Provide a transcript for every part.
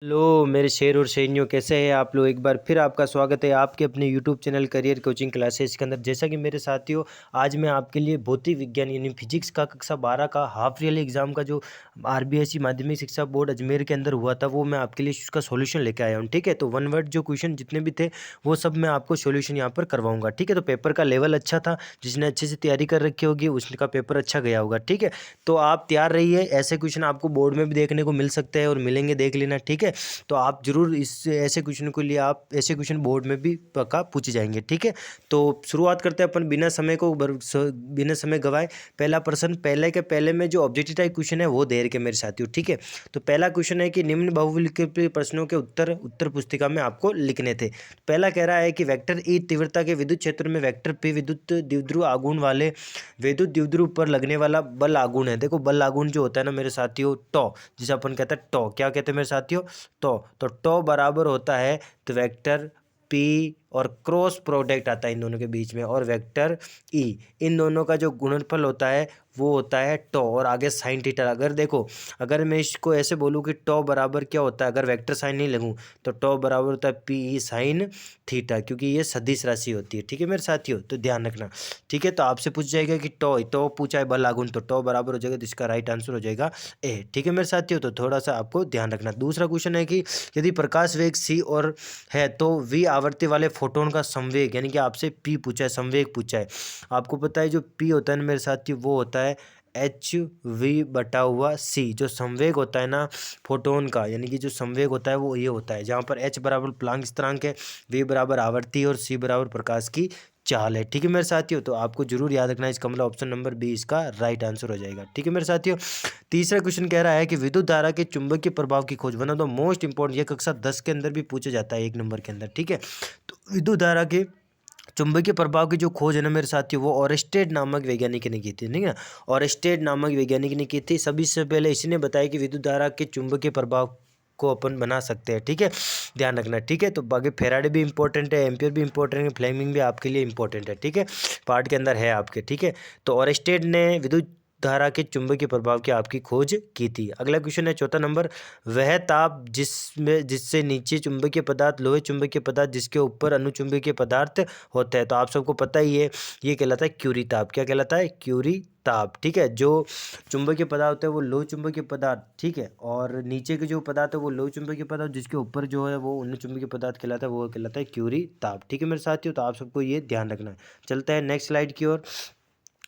लो मेरे शेर और शेरनियों, कैसे हैं आप लोग। एक बार फिर आपका स्वागत है आपके अपने YouTube channel career coaching classes के अंदर। जैसा कि मेरे साथियों, आज मैं आपके लिए भौतिक विज्ञान यानी फिजिक्स का कक्षा 12 का हाफ ईयरली एग्जाम का जो आरबीएसई माध्यमिक शिक्षा बोर्ड अजमेर के अंदर हुआ था, वो मैं आपके लिए उसका सॉल्यूशन लेके आया हूँ। ठीक है, तो वन वर्ड जो क्वेश्चन जितने भी थे वो सब मैं आपको सॉल्यूशन यहाँ पर करवाऊंगा। ठीक है, तो पेपर का लेवल अच्छा था, जिसने अच्छे से तैयारी कर रखी होगी उसका पेपर अच्छा गया होगा। ठीक है, तो आप तैयार रहिए, ऐसे क्वेश्चन आपको बोर्ड में भी देखने को मिल सकते हैं और मिलेंगे, देख लेना। ठीक है, तो आप जरूर इस ऐसे क्वेश्चन को लिए आप ऐसे क्वेश्चन बोर्ड में भी पक्का पूछे जाएंगे। ठीक है, तो शुरुआत करते हैं अपन बिना समय गवाए। पहला प्रश्न, पहले के पहले में जो ऑब्जेक्टिव टाइप क्वेश्चन है वो दे रखे मेरे साथियों। ठीक है, तो पहला क्वेश्चन है कि निम्न बहुविकल्पी प्रश्नों के उत्तर उत्तर पुस्तिका में आपको लिखने थे। पहला कह रहा है कि वेक्टर ई तीव्रता के विद्युत क्षेत्र में वेक्टर पी विद्युत द्विध्रुव आघूर्ण वाले विद्युत द्विध्रुव पर लगने वाला बल आघूर्ण है। देखो, बल आघूर्ण जो होता है ना मेरे साथियों, टॉ, जिसे अपन कहते हैं टॉ, क्या कहते हैं मेरे साथियों, तो टॉ बराबर होता है तो वेक्टर पी और क्रॉस प्रोडक्ट आता है इन दोनों के बीच में, और वेक्टर ई, इन दोनों का जो गुणनफल होता है वो होता है टॉ, और आगे साइन थीटा। अगर देखो, अगर मैं इसको ऐसे बोलूँ कि टॉ बराबर क्या होता है, अगर वेक्टर साइन नहीं लगूँ तो टॉ बराबर होता है पी ई साइन थीटा, क्योंकि ये सदिश राशि होती है। ठीक है मेरे साथियों, तो ध्यान रखना। ठीक है, तो आपसे पूछ जाएगा कि टॉ पूछा है बल आघूर्ण, तो टॉ बराबर हो जाएगा, तो इसका राइट आंसर हो जाएगा ए। ठीक है मेरे साथियों, तो थोड़ा सा आपको ध्यान रखना। दूसरा क्वेश्चन है कि यदि प्रकाश वेग सी और है तो वी आवृत्ति वाले फोटोन का संवेग, यानी कि आपसे पी पूछा है, संवेग पूछा है। आपको पता है जो पी होता है ना मेरे साथियों, वो होता है एच वी बटा हुआ सी। जो संवेग होता है ना फोटोन का, यानी कि जो संवेग होता है वो ये होता है, जहाँ पर एच बराबर प्लांक स्थिरांक है, वी बराबर आवर्ती और सी बराबर प्रकाश की चाल है। ठीक है मेरे साथियों, तो आपको जरूर याद रखना है, इसका मतलब ऑप्शन नंबर बी इसका राइट आंसर हो जाएगा। ठीक है मेरे साथियों, तीसरा क्वेश्चन कह रहा है कि विद्युत धारा के चुंबकीय प्रभाव की खोज, one of the most important, ये कक्षा 10 के अंदर भी पूछा जाता है 1 नंबर के अंदर। ठीक है, तो विद्युत धारा के चुंबकीय प्रभाव की जो खोज है ना मेरे साथियों, वो ऑरेस्टेड नामक वैज्ञानिक ने की थी। ठीक है, ऑरेस्टेड नामक वैज्ञानिक ने की थी। सभी से पहले इसी ने बताया कि विद्युत धारा के चुंबकीय प्रभाव को अपन बना सकते हैं। ठीक है, ध्यान रखना। ठीक है, तो बाकी फेराडे भी इंपॉर्टेंट है, एम्पियर भी इंपॉर्टेंट है, फ्लेमिंग भी आपके लिए इंपॉर्टेंट है। ठीक है, पार्ट के अंदर है आपके। ठीक है, तो ऑरेस्टेड ने विद्युत धारा के चुंबकीय प्रभाव की आपकी खोज की थी। अगला क्वेश्चन है चौथा नंबर, वह ताप जिससे नीचे चुंबकीय पदार्थ, लोहे चुंबकीय पदार्थ जिसके ऊपर अनुचुंबकीय पदार्थ होता है, तो आप सबको पता ही है ये कहलाता है क्यूरी ताप। क्या कहलाता है? क्यूरी ताप। ठीक है, जो चुंबकीय पदार्थ होता है वो लोह चुंबकीय पदार्थ, ठीक है, और नीचे के जो पदार्थ है वो लोह चुंबकीय पदार्थ, जिसके ऊपर जो है वो अन्य चुंबकीय पदार्थ कहलाता है, वो कहलाता है क्यूरी ताप। ठीक है मेरे साथियों, तो आप सबको ये ध्यान रखना है। चलते हैं नेक्स्ट स्लाइड की ओर।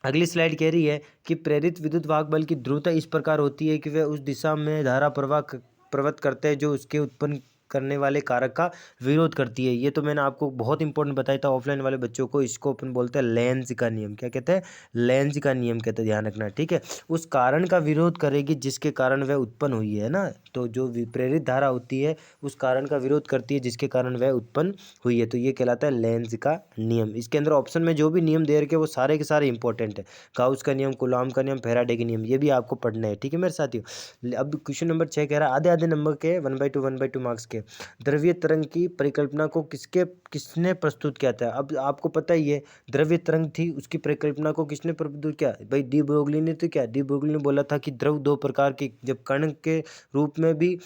अगली स्लाइड कह रही है कि प्रेरित विद्युत वाहक बल की ध्रुवता इस प्रकार होती है कि वह उस दिशा में धारा प्रवृत्त करते हैं जो उसके उत्पन्न करने वाले कारक का विरोध करती है। ये तो मैंने आपको बहुत इंपॉर्टेंट बताया था ऑफलाइन वाले बच्चों को, इसको अपन बोलते हैं लेंज का नियम। क्या कहते हैं? लेंज का नियम कहते हैं, ध्यान रखना। ठीक है, उस कारण का विरोध करेगी जिसके कारण वह उत्पन्न हुई है ना, तो जो प्रेरित धारा होती है उस कारण का विरोध करती है जिसके कारण वह उत्पन्न हुई है, तो ये कहलाता है लेंज का नियम। इसके अंदर ऑप्शन में जो भी नियम दे रखे वो सारे के सारे इंपॉर्टेंट है। गाउस का नियम, कूलॉम का नियम, फैराडे के नियम, ये भी आपको पढ़ना है। ठीक है मेरे साथियों, अब क्वेश्चन नंबर 6 कह रहा है आधे आधे नंबर के 1/2 मार्क्स के द्रव्य तरंग की परिकल्पना को किसने प्रस्तुत किया था। अब आपको पता ही है, द्रव्य तरंग थी, उसकी परिकल्पना को किसने प्रस्तुत किया भाई? डी ब्रोगली ने। तो क्या डी ब्रोगली ने बोला था कि द्रव दो प्रकार के, जब कण के रूप में भी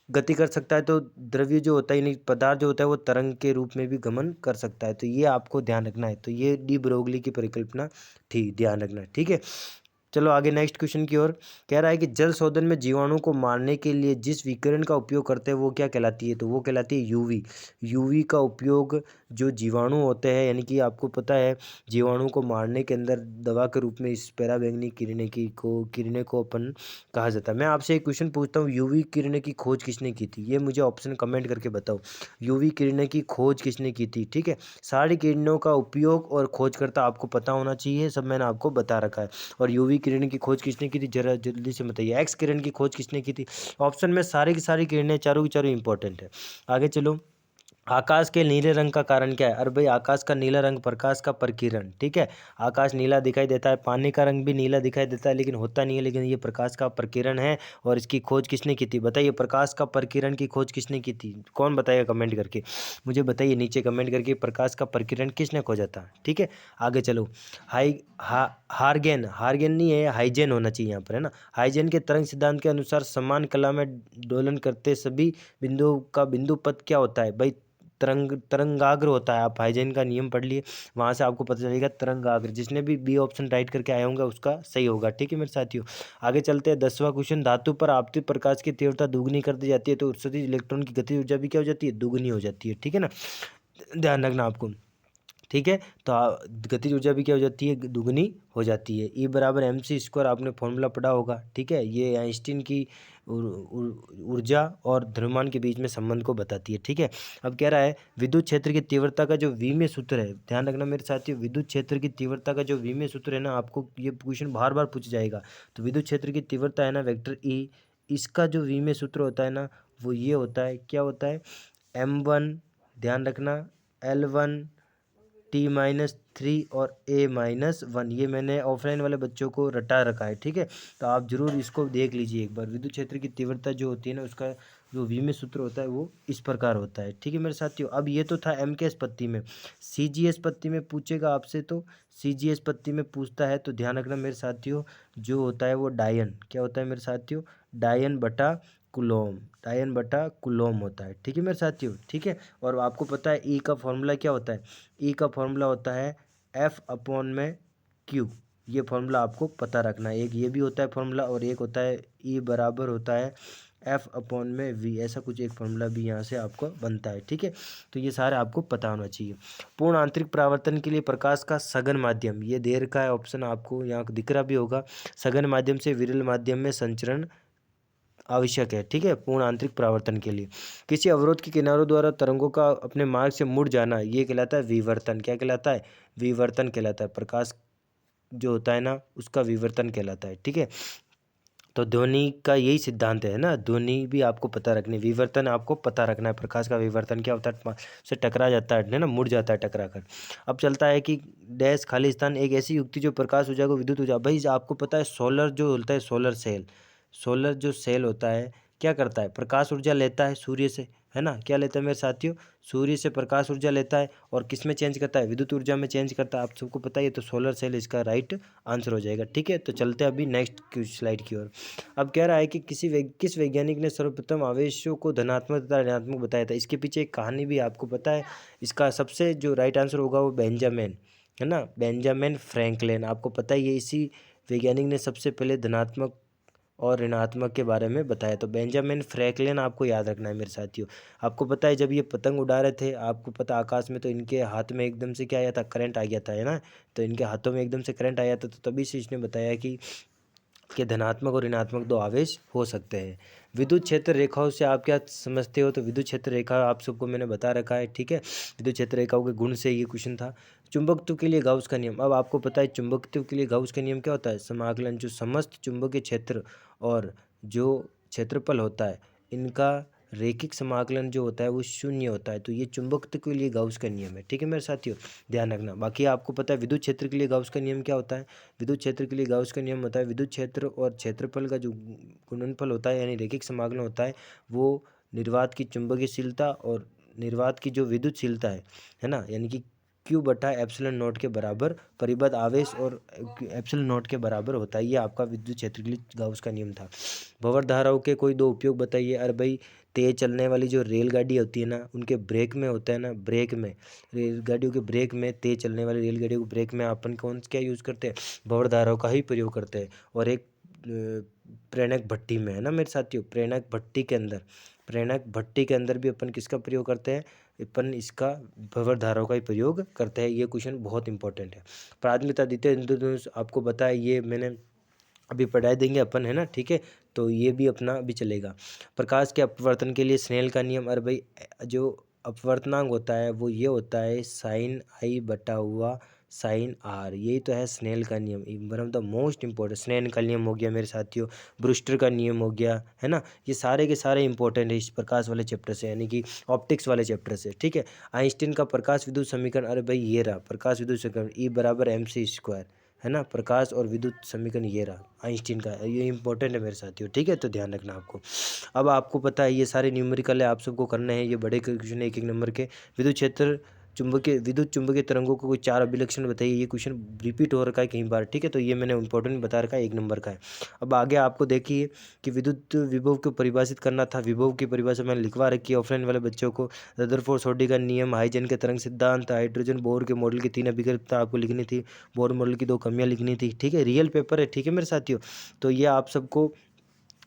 गति कर सकता है तो द्रव्य जो होता है यानी पदार्थ जो होता है वो तरंग के रूप में भी गमन कर सकता है, तो ये आपको ध्यान रखना है। तो ये डी ब्रोगली की परिकल्पना थी, ध्यान रखना। ठीक है, चलो आगे नेक्स्ट क्वेश्चन की ओर। कह रहा है कि जल शोधन में जीवाणु को मारने के लिए जिस विकिरण का उपयोग करते हैं वो क्या कहलाती है, तो वो कहलाती है यूवी। यूवी का उपयोग जो जीवाणु होते हैं, यानी कि आपको पता है जीवाणु को मारने के अंदर दवा के रूप में इस पराबैंगनी किरणें को अपन कहा जाता है। मैं आपसे एक क्वेश्चन पूछता हूँ, यूवी किरणें की खोज किसने की थी? ये मुझे ऑप्शन कमेंट करके बताओ, यूवी किरणें की खोज किसने की थी? ठीक है, सारी किरणों का उपयोग और खोजकर्ता आपको पता होना चाहिए, सब मैंने आपको बता रखा है। और यूवी किरण की खोज किसने की थी, जरा जल्दी से बताइए। एक्स किरण की खोज किसने की थी? ऑप्शन में सारी की सारी किरणें चारों की चारों इंपॉर्टेंट है। आगे चलो, आकाश के नीले रंग का कारण क्या है? अरे भाई, आकाश का नीला रंग प्रकाश का प्रकीर्णन, ठीक है। आकाश नीला दिखाई देता है, पानी का रंग भी नीला दिखाई देता है, लेकिन होता नहीं है, लेकिन ये प्रकाश का प्रकीर्णन है। और इसकी खोज किसने की थी? बताइए, प्रकाश का प्रकीर्णन की खोज किसने की थी? कौन बताएगा कमेंट करके? मुझे बताइए नीचे कमेंट करके, प्रकाश का प्रकीर्णन किसने खोजा था? ठीक है, आगे चलो। हार्गेन, हार्गेन नहीं है, हाइजेन होना चाहिए यहाँ पर, है ना। हाइजेन के तरंग सिद्धांत के अनुसार समान कला में दोलन करते सभी बिंदुओं का बिंदु पथ क्या होता है? भाई, तरंगाग्र होता है। आप हाइजेन का नियम पढ़ लिए, वहाँ से आपको पता चलेगा तरंगाग्र। जिसने भी बी ऑप्शन राइट करके आया होगा उसका सही होगा, ठीक है मेरे साथियों। आगे चलते हैं, 10वां क्वेश्चन। धातु पर आपतित प्रकाश की तीव्रता दुगनी कर दी जाती है तो उत्सर्जित इलेक्ट्रॉन की गतिज ऊर्जा भी क्या हो जाती है? दुगनी हो जाती है, ठीक है ना। ध्यान रखना आपको, ठीक है। तो गतिज ऊर्जा भी क्या हो जाती है? दुगनी हो जाती है। ई बराबर एम सी स्क्वायर, आपने फॉर्मूला पढ़ा होगा, ठीक है। ये आइंस्टीन की ऊर्जा और द्रव्यमान के बीच में संबंध को बताती है, ठीक है। अब कह रहा है विद्युत क्षेत्र की तीव्रता का जो विमीय सूत्र है, ध्यान रखना मेरे साथियों, विद्युत क्षेत्र की तीव्रता का जो विमीय सूत्र है ना, आपको ये क्वेश्चन बार बार पूछ जाएगा। तो विद्युत क्षेत्र की तीव्रता है ना, वेक्टर ई, इसका जो विमीय सूत्र होता है ना, वो ये होता है, क्या होता है? M1, ध्यान रखना, L1 T-3 और A-1। ये मैंने ऑफलाइन वाले बच्चों को रटा रखा है, ठीक है। तो आप जरूर इसको देख लीजिए एक बार। विद्युत क्षेत्र की तीव्रता जो होती है ना, उसका जो विमीय सूत्र होता है वो इस प्रकार होता है, ठीक है मेरे साथियों। अब ये तो था एम के एस पत्ती में। CGS पत्ती में पूछेगा आपसे, तो CGS पत्ती में पूछता है तो ध्यान रखना मेरे साथियों, जो होता है वो डायन, क्या होता है मेरे साथियों? डायन बटा कुलोम, डायन बटा कुलोम होता है, ठीक है मेरे साथियों, ठीक है। और आपको पता है ई का फॉर्मूला क्या होता है? ई का फॉर्मूला होता है F/Q। ये फॉर्मूला आपको पता रखना है। एक ये भी होता है फॉर्मूला, और एक होता है ई बराबर होता है F/V, ऐसा कुछ एक फॉर्मूला भी यहाँ से आपको बनता है, ठीक है। तो ये सारे आपको पता होना चाहिए। पूर्ण आंतरिक परावर्तन के लिए प्रकाश का सघन माध्यम, ये देर का है ऑप्शन, आपको यहाँ दिख रहा भी होगा। सघन माध्यम से विरल माध्यम में संचरण आवश्यक है, ठीक है, पूर्ण आंतरिक परावर्तन के लिए। किसी अवरोध के किनारों द्वारा तरंगों का अपने मार्ग से मुड़ जाना, ये कहलाता है विवर्तन। क्या कहलाता है? विवर्तन कहलाता है। प्रकाश जो होता है ना, उसका विवर्तन कहलाता है, ठीक है। तो ध्वनि का यही सिद्धांत है ना, ध्वनि भी आपको पता रखनी, विवर्तन आपको पता रखना है। प्रकाश का विवर्तन क्या होता है? से टकरा जाता है ना, मुड़ जाता है टकरा कर। अब चलता है कि डैश खाली स्थान एक ऐसी युक्ति जो प्रकाश ऊर्जा को विद्युत ऊर्जा, भाई आपको पता है सोलर जो होता है, सोलर सेल, सोलर जो सेल होता है क्या करता है? प्रकाश ऊर्जा लेता है सूर्य से, है ना। क्या लेता है मेरे साथियों? सूर्य से प्रकाश ऊर्जा लेता है, और किस में चेंज करता है? विद्युत ऊर्जा में चेंज करता है। आप सबको पता है, तो सोलर सेल इसका राइट आंसर हो जाएगा, ठीक है। तो चलते हैं अभी नेक्स्ट स्लाइड की ओर। अब कह रहा है कि किस वैज्ञानिक ने सर्वप्रथम आवेशों को धनात्मक तथा ऋणात्मक बताया था? इसके पीछे एक कहानी भी आपको पता है। इसका सबसे जो राइट आंसर होगा वो बेंजामिन, है ना, बेंजामिन फ्रैंकलिन। आपको पता ही है, इसी वैज्ञानिक ने सबसे पहले धनात्मक और ऋणात्मक के बारे में बताया। तो बेंजामिन फ्रैंकलिन आपको याद रखना है मेरे साथियों। आपको पता है, जब ये पतंग उड़ा रहे थे, आपको पता आकाश में, तो इनके हाथ में एकदम से क्या आया था? करंट आ गया था, है ना। तो इनके हाथों में एकदम से करंट आया था, तो तभी से इसने बताया कि धनात्मक और ऋणात्मक दो आवेश हो सकते हैं। विद्युत क्षेत्र रेखाओं से आप क्या समझते हो? तो विद्युत क्षेत्र रेखा आप सबको मैंने बता रखा है, ठीक है। विद्युत क्षेत्र रेखाओं के गुण से ये क्वेश्चन था। चुंबकत्व के लिए गाउस का नियम, अब आपको पता है चुंबकत्व के लिए गाउस का नियम क्या होता है? समाकलन, जो समस्त चुंबकीय क्षेत्र और जो क्षेत्रफल होता है, इनका रैखिक समाकलन जो होता है वो शून्य होता है। तो ये चुंबकत्व के लिए गाउस का नियम है, ठीक है मेरे साथियों, ध्यान रखना। बाकी आपको पता है विद्युत क्षेत्र के लिए गाउस का नियम क्या होता है? विद्युत क्षेत्र के लिए गाउस का नियम होता है, विद्युत क्षेत्र और क्षेत्रफल का जो गुणनफल होता है, यानी रैखिक समाकलन होता है, वो निर्वात की चुंबकीयशीलता और निर्वात की जो विद्युतशीलता है ना, यानी कि Q बटा एप्सिलॉन नॉट के बराबर, परिबद्ध आवेश और एप्सिलॉन नॉट के बराबर होता है। ये आपका विद्युत क्षेत्र के लिए गाउस का नियम था। भंवर धाराओं के कोई दो उपयोग बताइए। अरे भाई, तेज चलने वाली जो रेलगाड़ी होती है ना, उनके ब्रेक में होता है ना, ब्रेक में, रेलगाड़ियों के ब्रेक में, तेज चलने वाली रेलगाड़ियों के ब्रेक में अपन कौन क्या यूज़ करते हैं? भंवर धाराओं का ही प्रयोग करते हैं। और एक प्रेरक भट्टी में, है ना मेरे साथियों, प्रेरक भट्टी के अंदर, प्रेरक भट्टी के अंदर भी अपन किसका प्रयोग करते हैं? अपन इसका भंवर धाराओं का ही प्रयोग करते हैं। ये क्वेश्चन बहुत इंपॉर्टेंट है। प्राथमिकता द्वितीय इंद्रधनुष आपको बताया, ये मैंने अभी पढ़ाई देंगे अपन, है ना, ठीक है। तो ये भी अपना भी चलेगा। प्रकाश के अपवर्तन के लिए स्नेल का नियम, अरे भाई जो अपवर्तनांक होता है वो ये होता है sin I बटा हुआ साइन आर, यही तो है स्नेल का नियम, one of the most important. Snell का नियम हो गया मेरे साथियों, ब्रूस्टर का नियम हो गया, है ना। ये सारे के सारे इंपॉर्टेंट है इस प्रकाश वाले चैप्टर से, यानी कि ऑप्टिक्स वाले चैप्टर से, ठीक है। आइंस्टीन का प्रकाश विद्युत समीकरण, अरे भाई ये रहा प्रकाश विद्युत समीकरण, ई बराबर एम सी स्क्वायर, है ना। प्रकाश और विद्युत समीकरण ये रहा आइंस्टीन का, ये इंपॉर्टेंट है मेरे साथियों, ठीक है। तो ध्यान रखना आपको। अब आपको पता है ये सारे न्यूमेरिकल है, आप सबको करने हैं, ये बड़े क्वेश्चन है, एक एक नंबर के। विद्युत क्षेत्र चुंबकीय विद्युत चुंबकीय तरंगों को कोई 4 अभिलक्षण बताइए, ये क्वेश्चन रिपीट हो रखा है कई बार, ठीक है। तो ये मैंने इंपॉर्टेंट बता रखा है, 1 नंबर का है। अब आगे आपको देखिए कि विद्युत विभव को परिभाषित करना था, विभव की परिभाषा मैंने लिखवा रखी है ऑफलाइन वाले बच्चों को। रदरफोर्ड सोडी का नियम, हाइजन के तरंग सिद्धांत, हाइड्रोजन बोर के मॉडल की 3 अभिकल्पता आपको लिखनी थी, बोर मॉडल की 2 कमियां लिखनी थी, ठीक है। रियल पेपर है, ठीक है मेरे साथियों। तो ये आप सबको,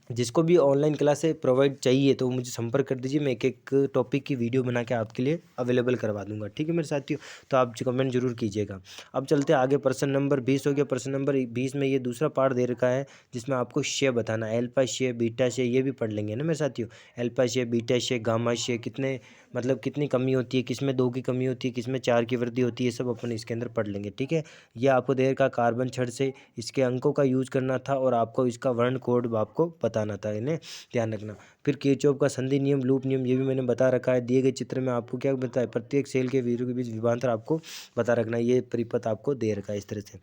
जिसको भी ऑनलाइन क्लासेस प्रोवाइड चाहिए तो मुझे संपर्क कर दीजिए, मैं एक एक टॉपिक की वीडियो बना के आपके लिए अवेलेबल करवा दूंगा, ठीक है मेरे साथियों। तो आप कमेंट जरूर कीजिएगा। अब चलते हैं आगे, प्रश्न नंबर 20 हो गया। प्रश्न नंबर 20 में ये दूसरा पार्ट दे रखा है, जिसमें आपको शेप बताना है, एल्फा शेप, बीटा शेप, ये भी पढ़ लेंगे ना मेरे साथियों। Alpha shape, beta shape, gamma shape, कितने मतलब कितनी कमी होती है, किसमें 2 की कमी होती है, किसमें 4 की वृद्धि होती है, सब अपन इसके अंदर पढ़ लेंगे, ठीक है। ये आपको दे रखा कार्बन छड़ से इसके अंकों का यूज करना था, और आपको इसका वर्ण कोड आपको बताना था, इन्हें ध्यान रखना। फिर किरचॉफ का संधि नियम, लूप नियम, ये भी मैंने बता रखा है। दिए गए चित्र में आपको क्या बताया, प्रत्येक सेल के वीरों के बीच विभवांतर आपको बता रखना है, ये परिपथ आपको दे रखा है इस तरह से।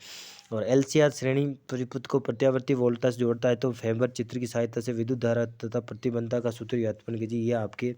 और एलसीआर श्रेणी परिपथ को प्रत्यावर्ती वोल्टा से जोड़ता है, तो फेबर चित्र की सहायता से विद्युत धारा तथा प्रतिबंधता का सूत्र व्युत्पन्न कीजिए, ये आपके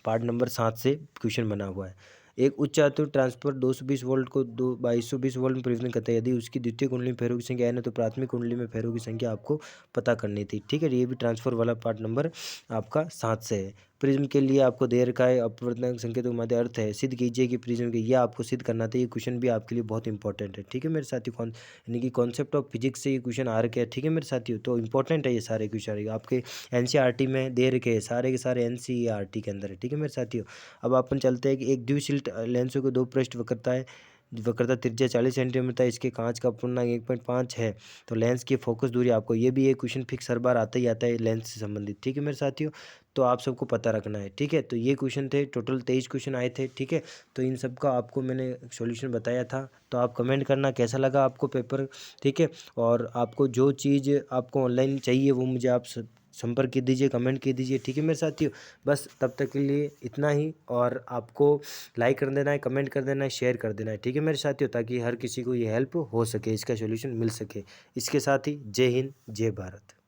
पार्ट नंबर 7 से क्वेश्चन बना हुआ है। एक उच्च आतुर ट्रांसफर 220 वोल्ट को 2220 वोल्ट में परिवर्तन करता है, यदि उसकी द्वितीय कुंडली में फेरों की संख्या n है तो प्राथमिक कुंडली में फेरों की संख्या आपको पता करनी थी, ठीक है। ये भी ट्रांसफर वाला पार्ट नंबर आपका 7 से है। प्रिज्म के लिए आपको दे रखा है, अपवर्तनांक संकेतों के मध्य अर्थ है, सिद्ध कीजिए कि प्रिज्म के, ये आपको सिद्ध करना था, ये क्वेश्चन भी आपके लिए बहुत इंपॉर्टेंट है, ठीक है मेरे साथियों। कौन यानी कि कॉन्सेप्ट ऑफ फिजिक्स से ये क्वेश्चन आ रखे हैं, ठीक है मेरे साथियों। तो इंपॉर्टेंट है ये सारे क्वेश्चन, आपके एनसीईआरटी में दे रखे हैं, सारे के सारे एनसीईआरटी के अंदर है, ठीक है मेरे साथियों। अब अपन चलते हैं कि एक द्विशिल्ट लेंसों के 2 पृष्ठ वक्रता है, वक्रता त्रिज्या 40 सेंटीमीटर, इसके कांच का पूर्णांक 1.5 है, तो लेंस की फोकस दूरी आपको, ये भी एक क्वेश्चन फिक्स हर बार आता ही आता है लेंस से संबंधित, ठीक है मेरे साथियों। तो आप सबको पता रखना है, ठीक है। तो ये क्वेश्चन थे, टोटल 23 क्वेश्चन आए थे, ठीक है। तो इन सब का आपको मैंने सॉल्यूशन बताया था, तो आप कमेंट करना कैसा लगा आपको पेपर, ठीक है। और आपको जो चीज़ आपको ऑनलाइन चाहिए वो मुझे आप संपर्क की दीजिए, कमेंट की दीजिए, ठीक है मेरे साथियों। बस तब तक के लिए इतना ही, और आपको लाइक कर देना है, कमेंट कर देना है, शेयर कर देना है, ठीक है मेरे साथियों, ताकि हर किसी को ये हेल्प हो सके, इसका सॉल्यूशन मिल सके। इसके साथ ही जय हिंद, जय भारत।